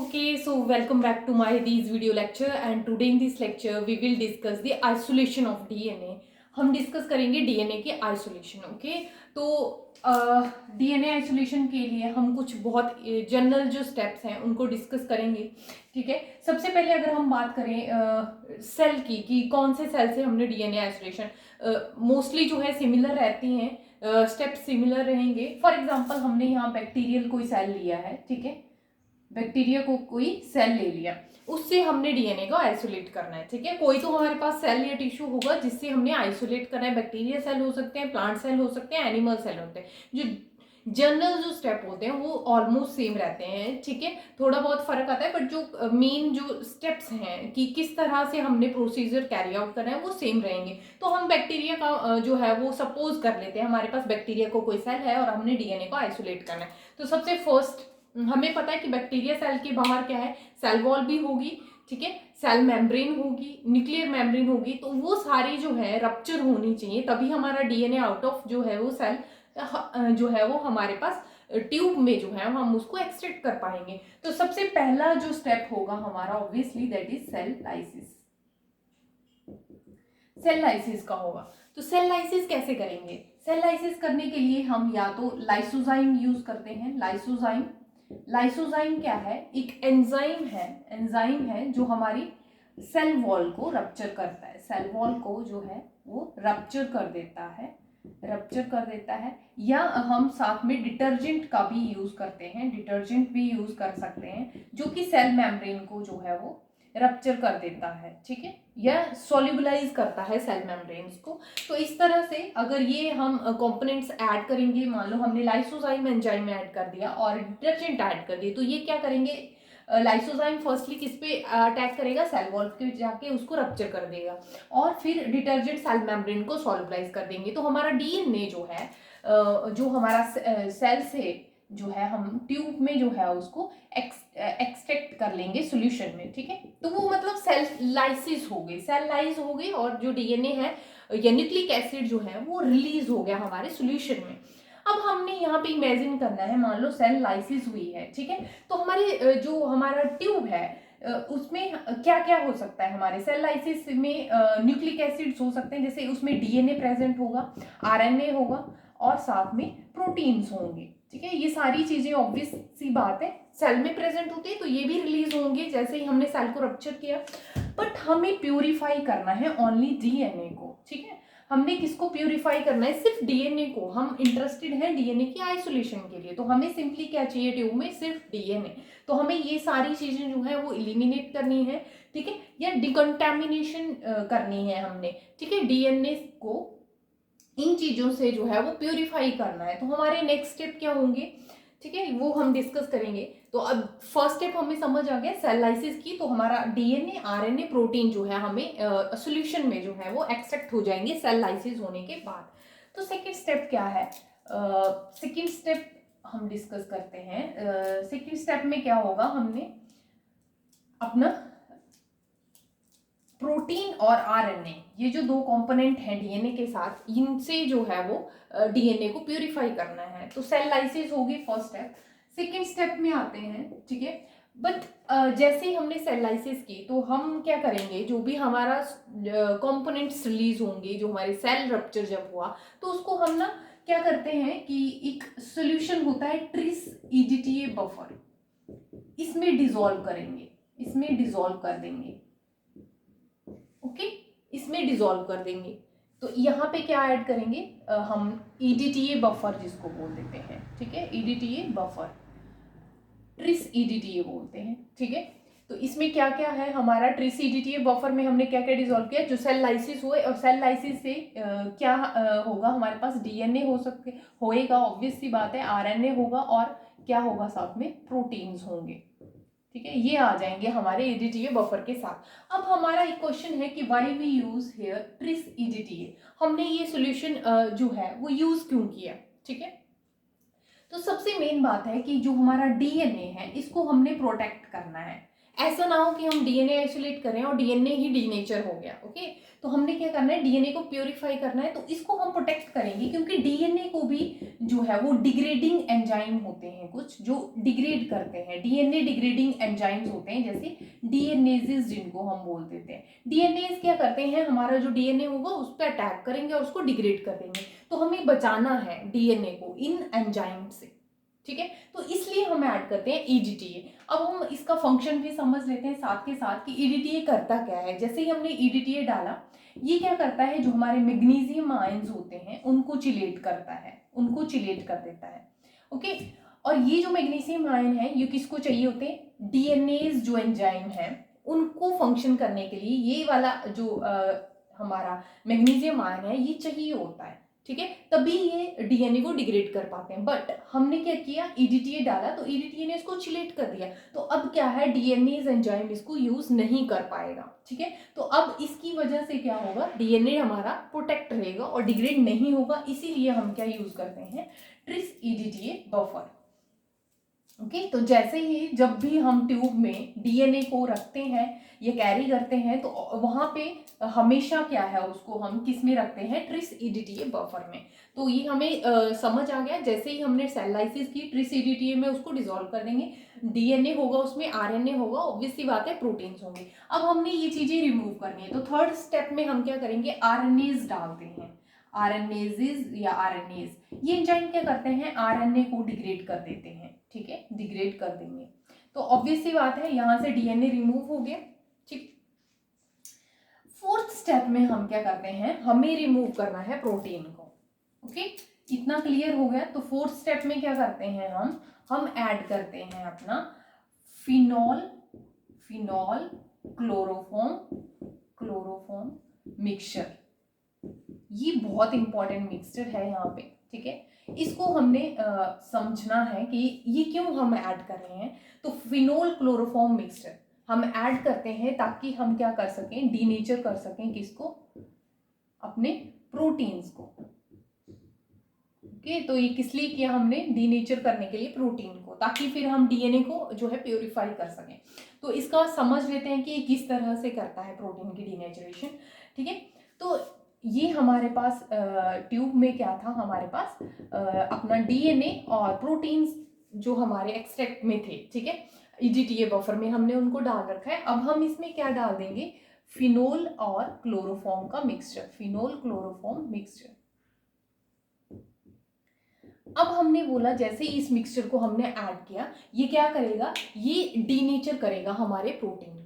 Okay, so welcome back to my this video lecture and today in this lecture we will discuss the isolation of DNA. हम discuss करेंगे DNA के isolation. Okay, तो DNA isolation के लिए हम कुछ बहुत जनरल जो स्टेप्स हैं उनको डिस्कस करेंगे. ठीक है, सबसे पहले अगर हम बात करें सेल की कि कौन से सेल से हमने डीएनए आइसोलेशन, मोस्टली जो है सिमिलर रहती हैं, स्टेप्स सिमिलर रहेंगे. फॉर एग्जांपल हमने यहाँ बैक्टीरियल कोई सेल लिया है. ठीक है, बैक्टीरिया को कोई सेल ले लिया, उससे हमने डीएनए को आइसोलेट करना है. ठीक है, कोई तो हमारे पास सेल या टिश्यू होगा जिससे हमने आइसोलेट करना है. बैक्टीरिया सेल हो सकते हैं, प्लांट सेल हो सकते हैं, एनिमल सेल होते हैं. जो जनरल जो स्टेप होते हैं वो ऑलमोस्ट सेम रहते हैं. ठीक है, थोड़ा बहुत फर्क आता है बट जो मेन जो स्टेप्स हैं कि किस तरह से हमने प्रोसीजर कैरी आउट करना है वो सेम रहेंगे. तो हम बैक्टीरिया का जो है वो सपोज कर लेते हैं हमारे पास बैक्टीरिया को कोई सेल है और हमने डीएनए को आइसोलेट करना है. तो सबसे फर्स्ट हमें पता है कि बैक्टीरिया सेल के बाहर क्या है, सेल वॉल भी होगी. ठीक है, सेल मेम्ब्रेन होगी, न्यूक्लियर मेम्ब्रेन होगी. तो वो सारी जो है रप्चर होनी चाहिए, तभी हमारा डीएनए आउट ऑफ जो है वो सेल जो है वो हमारे पास ट्यूब में जो है हम उसको एक्सट्रैक्ट कर पाएंगे. तो सबसे पहला जो स्टेप होगा हमारा obviously that is cell lysis. Cell lysis का होगा. तो सेल लाइसिस कैसे करेंगे? सेल लाइसिस करने के लिए हम या तो लाइसोजाइम यूज करते हैं. लाइसोजाइम क्या है? एक एंजाइम है जो हमारी सेल वॉल को रप्चर करता है. सेल वॉल को जो है वो रप्चर कर देता है. या हम साथ में डिटर्जेंट का भी यूज करते हैं, डिटर्जेंट भी यूज कर सकते हैं जो कि सेल मेम्ब्रेन को जो है वो रप्चर कर देता है. ठीक है, या सॉल्युबलाइज करता है सेल मेम्ब्रेन्स को. तो इस तरह से अगर ये हम कंपोनेंट्स ऐड करेंगे, मान लो हमने लाइसोजाइम एंजाइम ऐड कर दिया और डिटर्जेंट ऐड कर दिया, तो ये क्या करेंगे? लाइसोजाइम फर्स्टली किस पे अटैक करेगा? सेल वॉल पे जाके उसको रप्चर कर देगा और फिर डिटर्जेंट सेल मेम्ब्रेन को सॉल्युबलाइज कर देंगे. तो हमारा डीएनए जो है जो हमारा सेल से जो है हम ट्यूब में जो है उसको एक्सट्रैक्ट कर लेंगे सॉल्यूशन में. ठीक है, तो वो मतलब सेल लाइसिस हो गई, सेल लाइज हो गई और जो डीएनए है या न्यूक्लिक एसिड जो है वो रिलीज हो गया हमारे सॉल्यूशन में. अब हमने यहाँ पे इमेजिन करना है, मान लो सेल लाइसिस हुई है. ठीक है, तो हमारे जो हमारा ट्यूब है उसमें क्या क्या हो सकता है? हमारे सेल लाइसिस में न्यूक्लिक एसिड्स हो सकते हैं, जैसे उसमें डीएनए प्रेजेंट होगा, आरएनए होगा और साथ में प्रोटीन्स होंगे. ठीक है, ये सारी चीजें ऑब्वियस सी बात है सेल में प्रेजेंट होती है, तो ये भी रिलीज होंगे जैसे ही हमने सेल को रप्चर किया. बट हमें प्यूरिफाई करना है ओनली डीएनए को. ठीक है, हमने किसको प्यूरिफाई करना है? सिर्फ डीएनए को. हम इंटरेस्टेड हैं डीएनए की आइसोलेशन के लिए, तो हमें सिंपली क्या चाहिए ट्यूब में? सिर्फ डीएनए. तो हमें ये सारी चीजें जो है वो इलिमिनेट करनी है. ठीक है, या डिकंटामिनेशन करनी है हमने. ठीक है, डीएनए को इन चीजों से जो है वो प्यूरिफाई करना है. तो हमारे नेक्स्ट स्टेप क्या होंगे? ठीक है, वो हम डिस्कस करेंगे. तो अब फर्स्ट स्टेप हमें समझ आ गया सेल लाइसिस की. तो हमारा डीएनए आरएनए प्रोटीन जो है हमें सॉल्यूशन में जो है वो एक्सट्रैक्ट हो जाएंगे सेल लाइसिस होने के बाद. तो सेकेंड स्टेप क्या है? सेकेंड स्टेप हम डिस्कस करते हैं. सेकेंड स्टेप में क्या होगा? हमने अपना प्रोटीन और आरएनए, ये जो दो कंपोनेंट हैं डीएनए के साथ, इनसे जो है वो डीएनए को प्यूरिफाई करना है. तो सेल लाइसिस होगी फर्स्ट स्टेप. सेकेंड स्टेप में आते हैं. ठीक है, बट जैसे ही हमने सेल लाइसिस की तो हम क्या करेंगे? जो भी हमारा कंपोनेंट्स रिलीज होंगे, जो हमारे सेल रप्चर जब हुआ, तो उसको हम ना क्या करते हैं कि एक सोल्यूशन होता है ट्रिस ईडीटीए बफर, इसमें डिसॉल्व करेंगे, इसमें डिसॉल्व कर देंगे. ओके, इसमें डिसॉल्व कर देंगे. तो यहाँ पे क्या ऐड करेंगे? हम ईडीटीए बफर जिसको बोल देते हैं. ठीक है, ईडीटीए बफर, ट्रिस ईडीटीए बोलते हैं. ठीक है, तो इसमें क्या क्या है? हमारा ट्रिस ईडीटीए बफर में हमने क्या क्या डिसॉल्व किया? जो सेल लाइसिस हुए, और सेल लाइसिस से क्या होगा? हमारे पास डीएनए हो सकते होएगा, ऑब्वियस सी बात है, आरएनए होगा और क्या होगा? साथ में प्रोटीन्स होंगे. ठीक है, ये आ जाएंगे हमारे ईडीटीए बफर के साथ. अब हमारा एक क्वेश्चन है कि why we use here tris EDTA. हमने ये सॉल्यूशन जो है वो यूज क्यों किया? ठीक है, तो सबसे मेन बात है कि जो हमारा डीएनए है इसको हमने प्रोटेक्ट करना है. ऐसा ना हो कि हम डीएनए आइसोलेट करें और डीएनए ही डीनेचर हो गया। ओके, तो हमने क्या करना है, डीएनए को प्योरीफाई करना है, तो इसको हम प्रोटेक्ट करेंगे क्योंकि डीएनए को भी जो है वो डिग्रेडिंग एंजाइम होते हैं कुछ जो डिग्रेड करते हैं, डीएनए डिग्रेडिंग एंजाइम्स होते हैं, जैसे डीएनएजेस जिनको हम बोल देते हैं। डीएनएज क्या करते हैं, हमारा जो डीएनए होगा उस पर अटैक करेंगे और उसको डिग्रेड कर देंगे। तो हमें बचाना है डीएनए को इन एंजाइम से, ठीक है, तो इसलिए हम ऐड करते हैं ईडीटीए। अब हम इसका फंक्शन भी समझ लेते हैं साथ के साथ कि ईडीटीए करता क्या है। जैसे ही हमने ईडीटीए डाला, ये क्या करता है, जो हमारे मैग्नीशियम आयंस होते हैं उनको चिलेट करता है, उनको चिलेट कर देता है। ओके, और ये जो मैग्नीशियम आयन है ये किसको चाहिए होते हैं, डीएनएज जो एंजाइम है उनको फंक्शन करने के लिए ये वाला जो हमारा मैग्नीशियम आयन है ये चाहिए होता है, ठीक है, तभी ये डीएनए को डिग्रेड कर पाते हैं। बट हमने क्या किया, ईडीटीए डाला तो ईडीटीए ने इसको चिलेट कर दिया, तो अब क्या है, डीएनए एंजाइम इसको यूज नहीं कर पाएगा, ठीक है। तो अब इसकी वजह से क्या होगा, डीएनए हमारा प्रोटेक्ट रहेगा और डिग्रेड नहीं होगा, इसीलिए हम क्या यूज करते हैं, ट्रिस ईडीटीए बफर। ओके, तो जैसे ही जब भी हम ट्यूब में डीएनए को रखते हैं या कैरी करते हैं तो वहां पे हमेशा क्या है, उसको हम किस में रखते हैं, ट्रिस ईडीटीए बफर में। तो ये हमें समझ आ गया, जैसे ही हमने सेल लाइसिस की ट्रिस ईडीटीए में उसको डिसॉल्व कर देंगे, डीएनए होगा उसमें, आरएनए होगा, ऑब्वियस सी बात है प्रोटीन्स होंगे। अब हमने ये चीजें रिमूव करनी है, तो थर्ड स्टेप में हम क्या करेंगे, आरएनएज डालते हैं, आरएनएजेस या आरएनएज, ये एंजाइम क्या करते हैं, आरएनए को डिग्रेड कर देते हैं, ठीक है, डिग्रेड कर देंगे। तो ऑब्वियस सी बात है यहां से डीएनए रिमूव हो गया, ठीक। फोर्थ स्टेप में हम क्या करते हैं, हमें रिमूव करना है प्रोटीन को। ओके, इतना क्लियर हो गया। तो फोर्थ स्टेप में क्या करते हैं, हम ऐड करते हैं अपना फिनॉल, फिनॉल क्लोरोफॉर्म मिक्सचर। ये बहुत इंपॉर्टेंट मिक्सचर है यहाँ पे, ठीक है। इसको हमने समझना है कि ये क्यों हम ऐड कर रहे हैं। तो फिनोल क्लोरोफॉर्म मिक्सचर हम ऐड करते हैं ताकि हम क्या कर सकें, डीनेचर कर सकें किसको, अपने प्रोटीन्स को। ओके, तो ये किस लिए किया हमने, डीनेचर करने के लिए प्रोटीन को, ताकि फिर हम डीएनए को जो है प्योरीफाई कर सकें। तो इसका समझ लेते हैं कि ये किस तरह से करता है प्रोटीन की डीनेचरेशन, ठीक है। तो ये हमारे पास ट्यूब में क्या था, हमारे पास अपना डीएनए और प्रोटीन्स जो हमारे एक्सट्रैक्ट में थे, ठीक है, ईडीटीए बफर में हमने उनको डाल रखा है। अब हम इसमें क्या डाल देंगे, फिनोल और क्लोरोफॉर्म का मिक्सचर, फिनोल क्लोरोफॉर्म मिक्सचर। अब हमने बोला जैसे ही इस मिक्सचर को हमने ऐड किया, ये क्या करेगा, ये डीनेचर करेगा हमारे प्रोटीन को।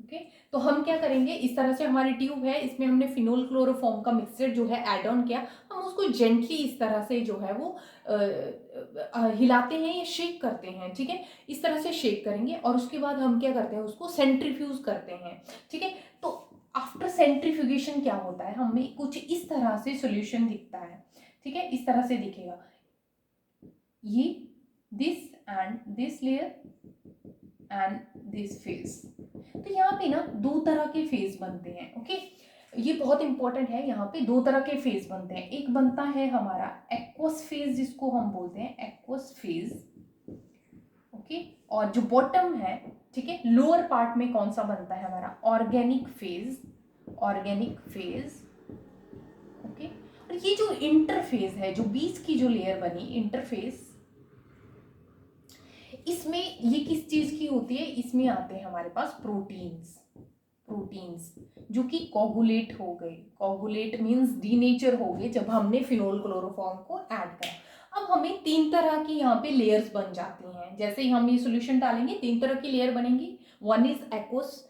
ओके, तो हम क्या करेंगे, इस तरह से हमारी ट्यूब है, इसमें हमने फिनोल क्लोरोफॉर्म का मिक्सचर जो है ऐड ऑन किया, हम उसको जेंटली इस तरह से जो है वो हिलाते हैं या शेक करते हैं, ठीक है, इस तरह से शेक करेंगे और उसके बाद हम क्या करते हैं, उसको सेंट्रीफ्यूज करते हैं, ठीक है। तो आफ्टर सेंट्रीफ्यूगेशन क्या होता है, हमें कुछ इस तरह से सोल्यूशन दिखता है, ठीक है, इस तरह से दिखेगा, ये this and this layer and this phase. तो यहाँ पे ना दो तरह के फेज बनते हैं। ओके, ये बहुत इंपॉर्टेंट है, यहाँ पे दो तरह के फेज बनते हैं। एक बनता है हमारा एक्वस फेज, जिसको हम बोलते हैं एक्वस फेज। ओके, और जो बॉटम है, ठीक है, लोअर पार्ट में कौन सा बनता है हमारा, organic phase, organic phase. Okay, और ये जो इंटरफेज है, जो बीच की जो लेयर बनी इंटरफेस, इसमें ये किस चीज की होती है, इसमें आते हैं हमारे पास प्रोटीन्स, प्रोटीन्स जो कि कोगुलेट हो गए, कोगुलेट मींस डीनेचर हो गए जब हमने फिनोल क्लोरोफॉर्म को ऐड करा। अब हमें तीन तरह की यहाँ पे लेयर्स बन जाती हैं, जैसे ही हम ये सॉल्यूशन डालेंगे तीन तरह की लेयर बनेंगी। One is aqueous,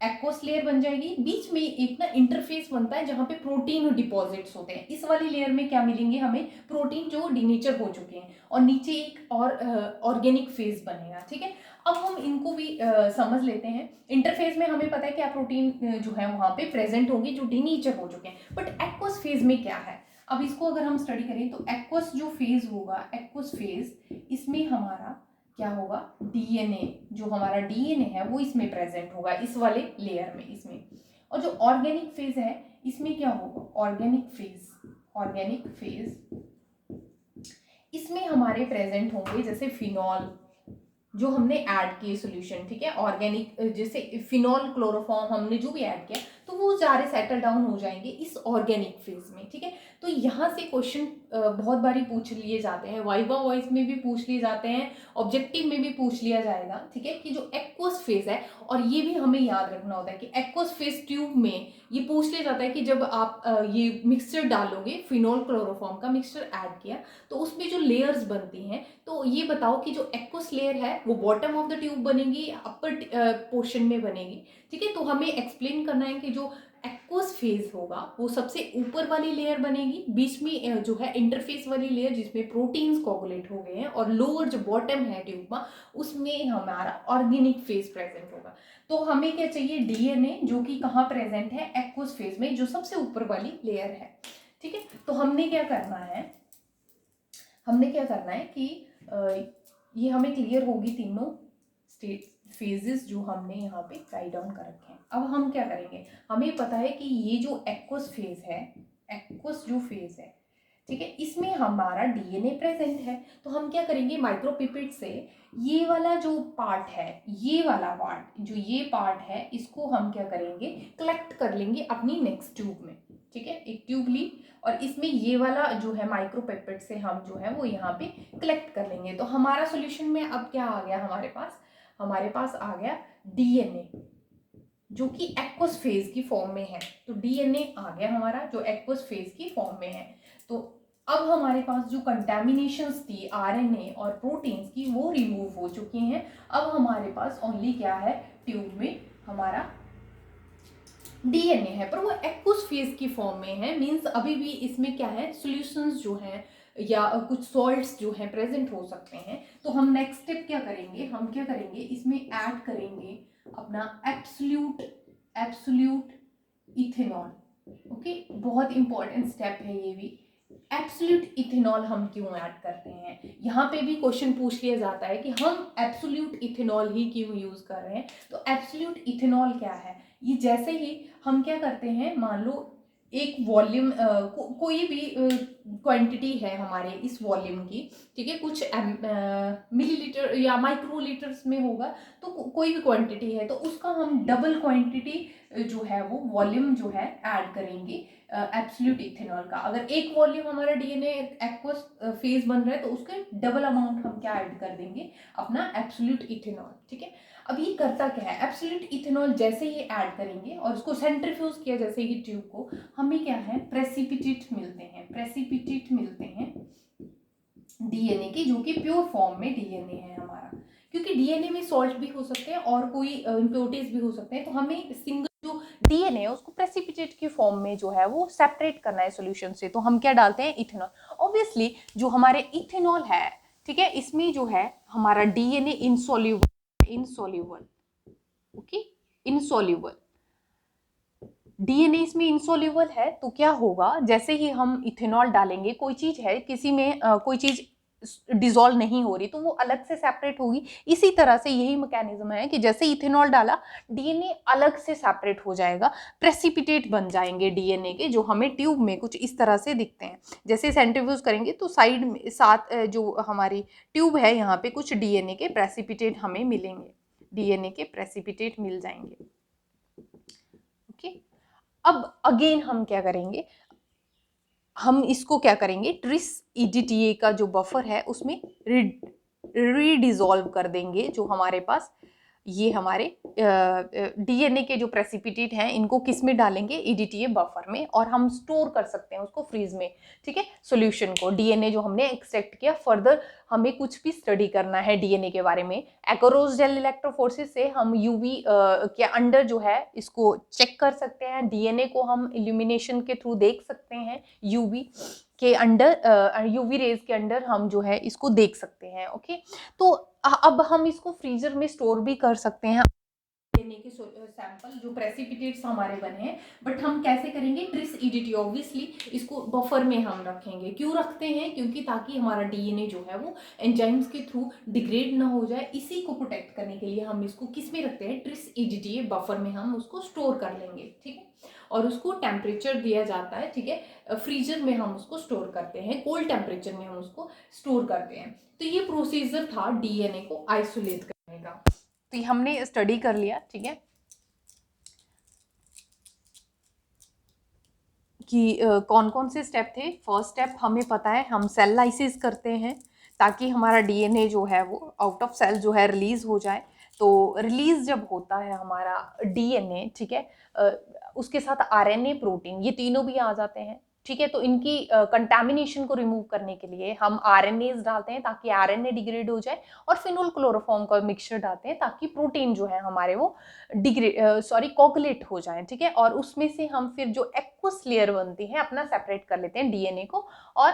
aqueous layer बन जाएगी, बीच में एक ना इंटरफेस बनता है जहाँ पे प्रोटीन डिपॉजिट्स होते हैं। इस वाली लेयर में क्या मिलेंगे हमें, प्रोटीन जो डीनेचर हो चुके हैं, और नीचे एक और ऑर्गेनिक फेज बनेगा, ठीक है। अब हम इनको भी समझ लेते हैं। इंटरफेस में हमें पता है क्या प्रोटीन जो है वहाँ पे प्रेजेंट होंगे जो डीनेचर हो चुके हैं, बट एक्वस फेज में क्या है, अब इसको अगर हम स्टडी करें तो एक्वस जो फेज होगा, एक्वस फेज, इसमें हमारा क्या होगा, डीएनए, जो हमारा डीएनए है वो इसमें प्रेजेंट होगा, इस वाले लेयर में, इसमें। और जो ऑर्गेनिक फेज है इसमें क्या होगा, ऑर्गेनिक फेज, ऑर्गेनिक फेज इसमें हमारे प्रेजेंट होंगे जैसे फिनॉल, जो हमने ऐड किए सॉल्यूशन, ठीक है, ऑर्गेनिक जैसे फिनॉल क्लोरोफॉर्म हमने जो भी ऐड किया तो वो सारे सेटल डाउन हो जाएंगे इस ऑर्गेनिक फेज में, ठीक है। तो यहाँ से क्वेश्चन बहुत बारी पूछ लिए जाते हैं, वाइवा वॉइस में भी पूछ लिए जाते हैं, ऑब्जेक्टिव में भी पूछ लिया जाएगा, ठीक है, कि जो एक्वस फेज है, और ये भी हमें याद रखना होता है कि एक्वस फेज ट्यूब में ये पूछ लिया जाता है कि जब आप ये मिक्सचर डालोगे, फिनॉल क्लोरोफॉर्म का मिक्सचर ऐड किया तो उसमें जो लेयर्स बनती हैं, तो ये बताओ कि जो एक्वस लेयर है वो बॉटम ऑफ द ट्यूब बनेगी या अपर पोर्शन में बनेगी, ठीक है। तो हमें एक्सप्लेन करना है कि जो एक्वस फेज होगा वो सबसे ऊपर वाली लेयर बनेगी, बीच में जो है इंटरफेस वाली लेयर जिसमें प्रोटीन्स कोगुलेट हो गए हैं, और लोअर जो बॉटम है ट्यूब में उसमें हमारा ऑर्गेनिक फेज प्रेजेंट होगा। तो हमें क्या चाहिए, डीएनए जो कि कहाँ प्रेजेंट है, एक्वस फेज में, जो सबसे ऊपर वाली लेयर है, ठीक है। तो हमने क्या करना है, हमने क्या करना है कि ये हमें क्लियर होगी तीनों स्टेट फेजेस जो हमने यहाँ पे राइट डाउन कर रखे हैं। अब हम क्या करेंगे, हमें पता है कि ये जो एक्वस फेज है, एक्वस जो फेज है, ठीक है, इसमें हमारा डीएनए प्रेजेंट है। तो हम क्या करेंगे, माइक्रोपिपेट से ये वाला जो पार्ट है, ये वाला पार्ट जो ये पार्ट है, इसको हम क्या करेंगे, कलेक्ट कर लेंगे अपनी नेक्स्ट ट्यूब में, ठीक है। एक ट्यूब ली और इसमें ये वाला जो है माइक्रोपिपेट से हम जो है वो यहाँ पे कलेक्ट कर लेंगे। तो हमारा सॉल्यूशन में अब क्या आ गया हमारे पास, हमारे पास आ गया डीएनए जो कि एक्वस फेज की फॉर्म में है। तो डीएनए आ गया हमारा जो एक्वस फेज की फॉर्म में है। तो अब हमारे पास जो कंटैमिनेशंस थी आरएनए और प्रोटीन्स की वो रिमूव हो चुकी हैं। अब हमारे पास ओनली क्या है, ट्यूब में हमारा डीएनए है, पर वो एक्वस फेज की फॉर्म में है। मींस अभी भी इसमें क्या है, सॉल्यूशंस जो हैं या कुछ सॉल्ट्स जो हैं प्रेजेंट हो सकते हैं। तो हम नेक्स्ट स्टेप क्या करेंगे, हम क्या करेंगे, इसमें ऐड करेंगे अपना एब्सोल्यूट इथेनॉल। ओके, बहुत इंपॉर्टेंट स्टेप है ये भी। एब्सोल्यूट इथेनॉल हम क्यों ऐड करते हैं, यहाँ पे भी क्वेश्चन पूछ लिया जाता है कि हम एब्सोल्यूट इथेनॉल ही क्यों यूज कर रहे हैं। तो एब्सोल्यूट इथेनॉल क्या है, ये जैसे ही हम क्या करते हैं, मान लो एक वॉल्यूम कोई भी क्वांटिटी है हमारे इस वॉल्यूम की, ठीक है, कुछ मिलीलीटर या माइक्रोलीटर्स में होगा, तो कोई भी क्वांटिटी है तो उसका हम डबल क्वांटिटी जो है वो वॉल्यूम जो है ऐड करेंगे एब्सोल्यूट इथेनॉल का। अगर एक वॉल्यूम हमारा डीएनए एक्वस फेज बन रहा है तो उसके डबल अमाउंट हम क्या ऐड कर देंगे, अपना एब्सोल्यूट इथेनॉल, ठीक है। अब ये करता क्या है, एब्सोल्यूट इथेनॉल जैसे ही ऐड करेंगे और उसको सेंट्रीफ्यूज किया जैसे ही ट्यूब को, हमें क्या है, प्रेसिपिटेट मिलते हैं, प्रेसिपिटेट मिलते हैं डीएनए के, जो कि प्योर फॉर्म में डीएनए है हमारा। क्योंकि डीएनए में सॉल्ट भी हो सकते हैं और कोई इम्प्योरिटीज भी हो सकते हैं, तो हमें सिंगल जो डीएनए है उसको प्रेसिपिटेट की फॉर्म में जो है वो सेपरेट करना है सॉल्यूशन से। तो हम क्या डालते हैं, इथेनॉल। ऑब्वियसली जो हमारे इथेनॉल है, ठीक है, इसमें जो है हमारा DNA insoluble, okay, insoluble DNA इसमें इनसॉल्यूबल है। तो क्या होगा, जैसे ही हम इथेनॉल डालेंगे, कोई चीज है किसी में कोई चीज डिसॉल्व नहीं हो रही तो वो अलग से सेपरेट होगी। इसी तरह से यही मैकेनिज्म है कि जैसे इथेनॉल डाला डीएनए अलग से सेपरेट हो जाएगा, प्रेसिपिटेट बन जाएंगे डीएनए के, जो हमें ट्यूब में कुछ इस तरह से दिखते हैं। जैसे सेंट्रीफ्यूज करेंगे तो साइड में साथ जो हमारी ट्यूब है यहाँ पे कुछ डीएनए के प्रेसिपिटेट हमें मिलेंगे, डीएनए के प्रेसिपिटेट मिल जाएंगे। ओके, अब अगेन हम क्या करेंगे, हम इसको क्या करेंगे, ट्रिस ईडीटीए का जो बफर है उसमें रीडिजॉल्व कर देंगे। जो हमारे पास ये हमारे डीएनए के जो प्रेसिपिटेट हैं इनको किस में डालेंगे, ईडीटीए बफर में, और हम स्टोर कर सकते हैं उसको फ्रीज में, ठीक है, सॉल्यूशन को। डीएनए जो हमने एक्सट्रैक्ट किया, फर्दर हमें कुछ भी स्टडी करना है डीएनए के बारे में, एक्रोस जेल इलेक्ट्रोफोरेसिस से हम यूवी के अंडर जो है इसको चेक कर सकते हैं। डीएनए को हम इल्यूमिनेशन के थ्रू देख सकते हैं, यूवी के अंडर, यूवी रेज के अंडर हम जो है इसको देख सकते हैं। ओके, तो अब हम इसको फ्रीजर में स्टोर भी कर सकते हैं डीएनए के सैंपल जो प्रेसिपिटेट्स हमारे बने हैं, बट हम कैसे करेंगे, ट्रिस ईडीटी। ऑब्वियसली इसको बफर में हम रखेंगे। क्यों रखते हैं, क्योंकि ताकि हमारा डीएनए जो है वो एंजाइम्स के थ्रू डिग्रेड ना हो जाए। इसी को प्रोटेक्ट करने के लिए हम इसको किस में रखते हैं, ट्रिस ईडीटी बफर में हम उसको स्टोर कर लेंगे, ठीक है। और उसको टेम्परेचर दिया जाता है, ठीक है, फ्रीजर में हम उसको स्टोर करते हैं, कोल्ड टेम्परेचर में हम उसको स्टोर करते हैं। तो ये प्रोसीजर था डीएनए को आइसोलेट करने का। तो ये हमने स्टडी कर लिया, ठीक है, कि कौन कौन से स्टेप थे। फर्स्ट स्टेप हमें पता है, हम सेल लाइसिस करते हैं ताकि हमारा डीएनए जो है वो आउट ऑफ सेल जो है रिलीज हो जाए। तो रिलीज जब होता है हमारा डीएनए, ठीक है, उसके साथ आरएनए, प्रोटीन, ये तीनों भी आ जाते हैं, ठीक है। तो इनकी कंटामिनेशन को रिमूव करने के लिए हम आरएनएज डालते हैं ताकि आरएनए डिग्रेड हो जाए, और फिनोल क्लोरोफॉर्म का मिक्सचर डालते हैं ताकि प्रोटीन जो है हमारे वो कोगुलेट हो जाए, ठीक है। और उसमें से हम फिर जो एक्वस लेयर बनती है अपना सेपरेट कर लेते हैं डीएनए को, और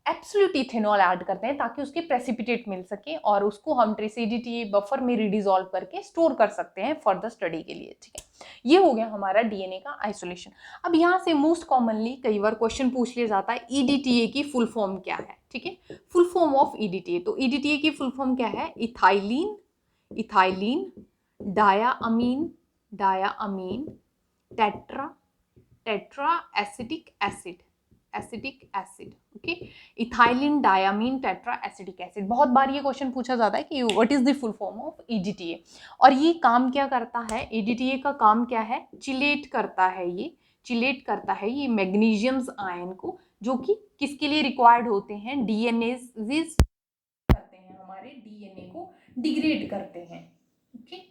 एब्सोल्यूट इथेनॉल ऐड करते हैं ताकि उसके प्रेसिपिटेट मिल सके, और उसको हम ट्रेस ईडीटी बफर में रिडिजॉल्व करके स्टोर कर सकते हैं फर्दर स्टडी के लिए, ठीक है। ये हो गया हमारा डीएनए का आइसोलेशन। अब यहाँ से मोस्ट कॉमनली कई बार क्वेश्चन पूछ लिया जाता है, ईडीटीए की फुल फॉर्म क्या है, ठीक है। फुल फॉर्म ऑफ ईडीटीए, तो ईडीटीए की फुल फॉर्म क्या है, ethylene diamine tetra acetic acid, okay. Ethylene diamine tetra acetic acid. बहुत बार ये क्वेश्चन पूछा जाता है कि what is the full form of EDTA, और ये काम क्या करता है, ईडीटीए का काम क्या है, चिलेट करता है ये मैग्नीशियम्स आयन को, जो कि किसके लिए रिक्वायर्ड होते हैं, डीएनए करते हैं, हमारे डीएनए को डिग्रेड करते हैं, ओके।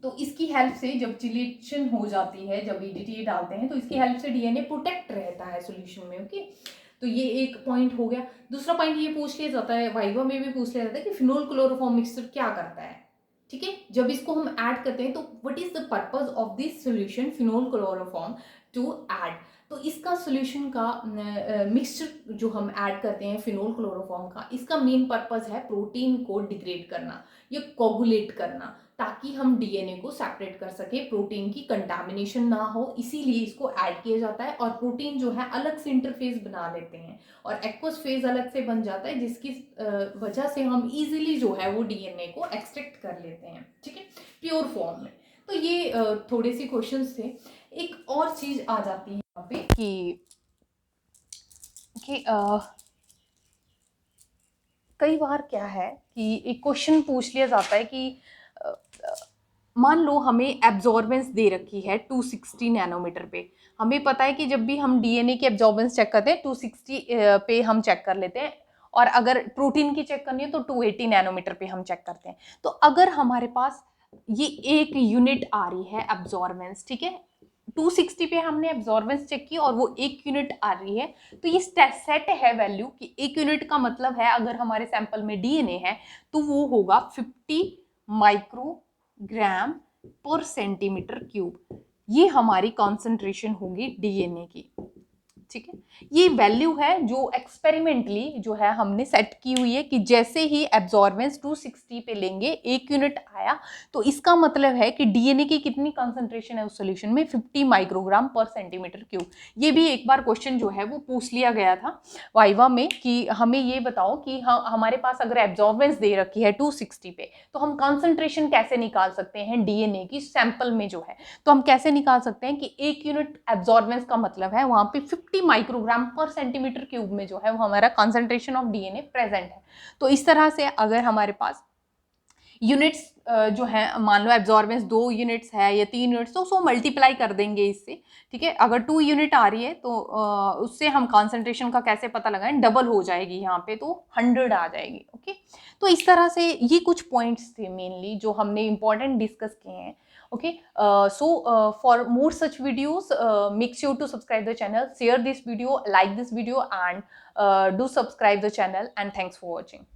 तो इसकी हेल्प से जब चिलेशन हो जाती है, जब ईडीटीए डालते हैं, तो इसकी हेल्प से डीएनए प्रोटेक्ट रहता है सॉल्यूशन में, ओके। तो ये एक पॉइंट हो गया। दूसरा पॉइंट ये पूछ लिया जाता है, वाइवा में भी पूछ लिया जाता है कि फिनोल क्लोरोफॉर्म मिक्सचर क्या करता है, ठीक है। जब इसको हम ऐड करते हैं तो what is the purpose of this solution phenol chloroform to add. तो इसका सॉल्यूशन का मिक्सचर जो हम ऐड करते हैं फिनोल क्लोरोफॉर्म का, इसका मेन पर्पस है प्रोटीन को डिग्रेड करना या कोगुलेट करना, ताकि हम डीएनए को सेपरेट कर सके, प्रोटीन की कंटामिनेशन ना हो, इसीलिए इसको ऐड किया जाता है। और प्रोटीन जो है अलग से इंटरफेस बना लेते हैं, और एक्वस फेज अलग से बन जाता है, जिसकी वजह से हम इजीली जो है वो डीएनए को एक्सट्रैक्ट कर लेते हैं, ठीक है, प्योर फॉर्म में। तो ये थोड़े से क्वेश्चंस थे। एक और चीज आ जाती है यहाँ पे कि कई बार क्या है कि एक क्वेश्चन पूछ लिया जाता है कि मान लो हमें एब्जॉर्बेंस दे रखी है 260 नैनोमीटर पे। हमें पता है कि जब भी हम डीएनए की एब्जॉर्बेंस चेक करते हैं 260 पे हम चेक कर लेते हैं, और अगर प्रोटीन की चेक करनी है तो 280 नैनोमीटर पे हम चेक करते हैं। तो अगर हमारे पास ये एक यूनिट आ रही है एब्जॉर्बेंस, ठीक है, 260 पे हमने एब्जॉर्बेंस चेक की और वो 1 यूनिट आ रही है, तो ये सेट है वैल्यू कि 1 यूनिट का मतलब है अगर हमारे सैंपल में डीएनए है तो वो होगा 50 माइक्रोग्राम पर सेंटीमीटर क्यूब। ये हमारी कॉन्सेंट्रेशन होगी डीएनए की, ठीक है। ये वैल्यू है जो एक्सपेरिमेंटली जो है हमने सेट की हुई है कि जैसे ही एब्जॉर्बेंस 260 पे लेंगे 1 यूनिट आया, तो इसका मतलब है कि डीएनए की कितनी कंसंट्रेशन है उस सॉल्यूशन में, 50 माइक्रोग्राम पर सेंटीमीटर क्यूब। ये भी एक बार क्वेश्चन जो है वो पूछ लिया गया था वाइवा में कि हमें ये बताओ कि हमारे पास अगर एब्जॉर्बेंस दे रखी है 260 पे, तो हम कंसंट्रेशन कैसे निकाल सकते हैं डीएनए की सैंपल में जो है। तो हम कैसे निकाल सकते हैं कि 1 यूनिट एब्जॉर्बेंस का मतलब है वहां पे 50 माइक्रोग्राम पर सेंटीमीटर क्यूब में जो है वो हमारा कंसंट्रेशन ऑफ डीएनए प्रेजेंट है। तो इस तरह से अगर हमारे पास यूनिट्स जो है, मान लो एब्जॉर्बेंस 2 यूनिट्स है या 3 यूनिट्स, तो उसको मल्टीप्लाई कर देंगे इससे, ठीक है। अगर 2 यूनिट आ रही है तो उससे हम कॉन्सेंट्रेशन का कैसे पता लगाएं, डबल हो जाएगी यहाँ पे, तो 100 आ जाएगी, ओके। तो इस तरह से ये कुछ पॉइंट्स थे मेनली जो हमने इंपॉर्टेंट डिस्कस किए हैं, okay. For more such videos, make sure to subscribe the channel, share this video, like this video, and do subscribe the channel, and thanks for watching.